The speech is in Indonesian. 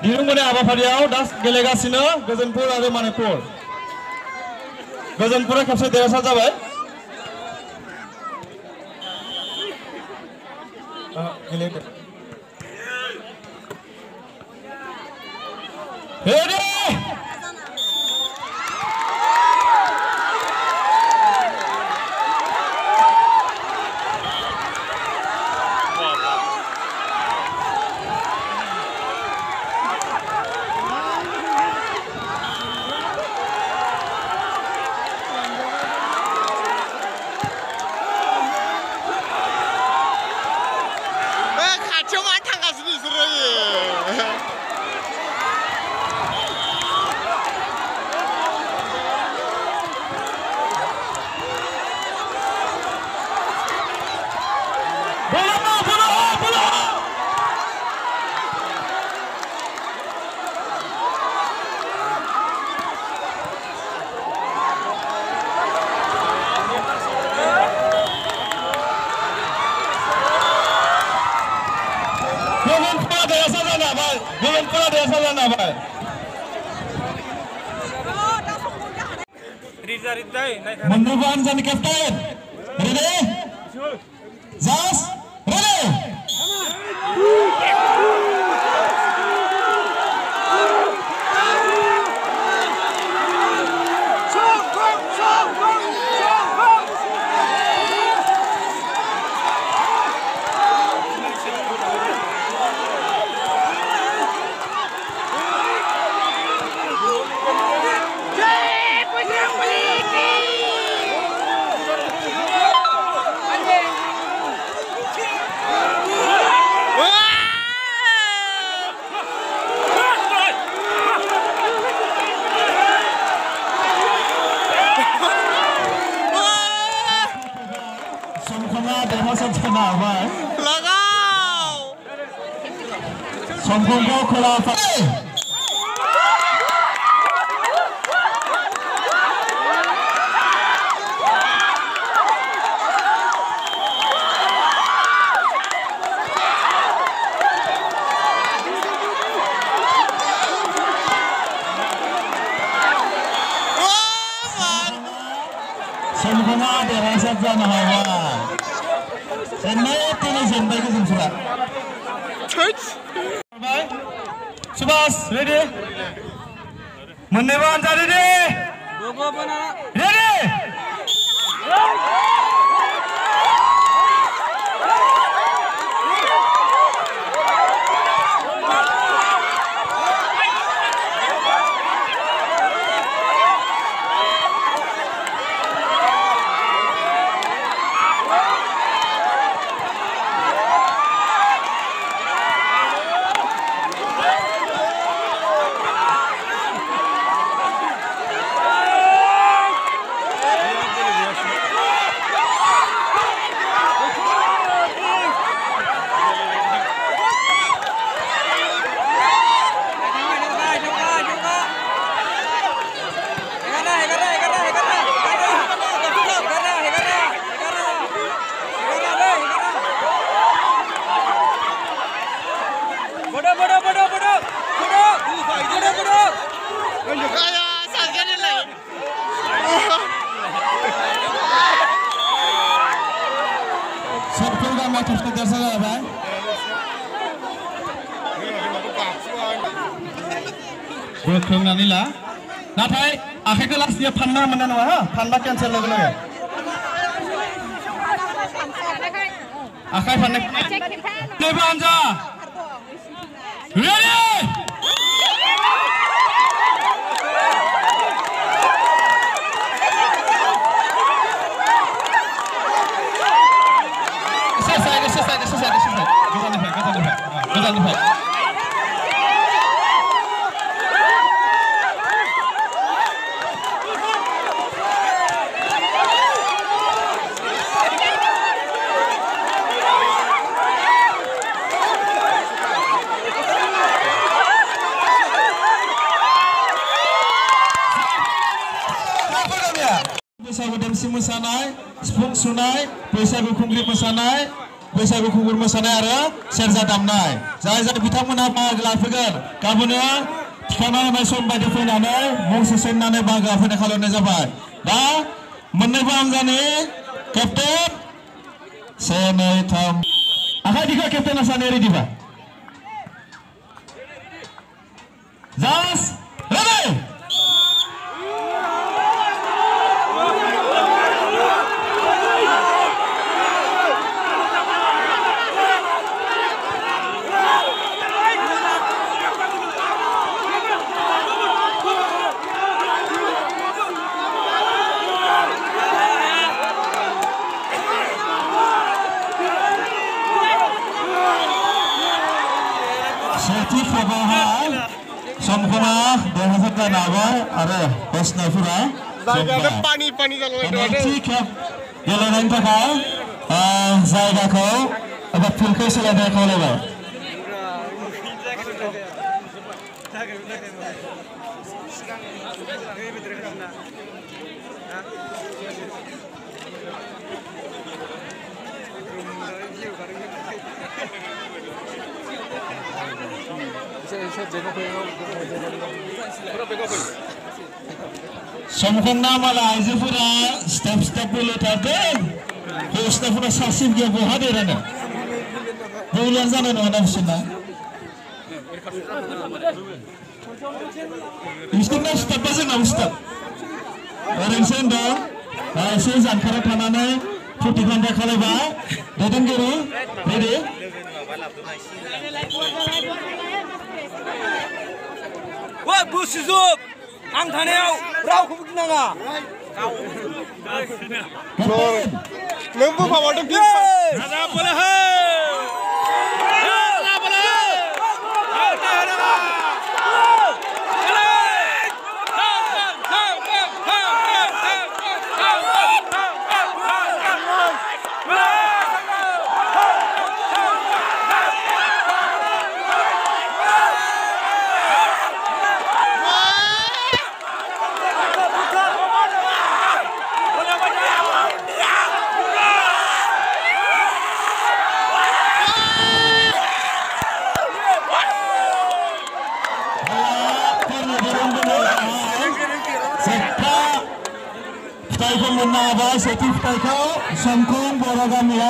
दिरुंगनि हाबाफारियाव दा गेलेगासिनो गोजोनपुर आरो मानिपुर। गोजोनपुरा खेबसे देरहासार जाबाय। Menurban jadi kapten. Ready? Jas, ready. Sombonggo Khulafa. Sombonggo derasa jana hawa. Chennai tini Chennai ke jumsura. Subhas, ready? Mannewan ready? Ready? Nafai. Berkenan nila. Nafai, akhir kelas dia panna mana nama ha? Panna cancel lagi. Akhir panna. Lebanja. Ready. बैसागु देमसि मोसानाय, सिफुं सुनाय, बैसागु खुंग्रि मोसानाय, बैसागु खुंगुर मोसानाय आरो सेरजा दामनाय। जाय जाय बिथांमोनहा बाहागो लाफैगोन गाबोनो थिखाना होनाय सम बायदि फैनानै मुं सोसननानै बाहागो लाफैनाय खालामनाय जाबाय। दा मोननैबो हानजानि केप्टेन 1 2 3 आखाइ दिखा केप्टेना सानै रेडिबा just ready Seperti Fabahal, Samkona, Dehasat Nawa, ada Pesnafura. Zaga pani kalau itu ada. Jika jalan takau, zaga kau, ada filter selada kau lewat. Samkona malah aizufura step dulu tadi, stepura sasif dia buat dia mana, bulan sana mana sini. Istilah step aja nggak step. Orang senda, saya jangan karena cuti pandai kalau bah, datang dulu, ready. Wah, busuk. Ang thaneau, rau khubuk nanga. Lembu bawa tu bis. Ada bola hai. Ada bola. Ada. Taikon menawar setif taikon sangkong boragam ya.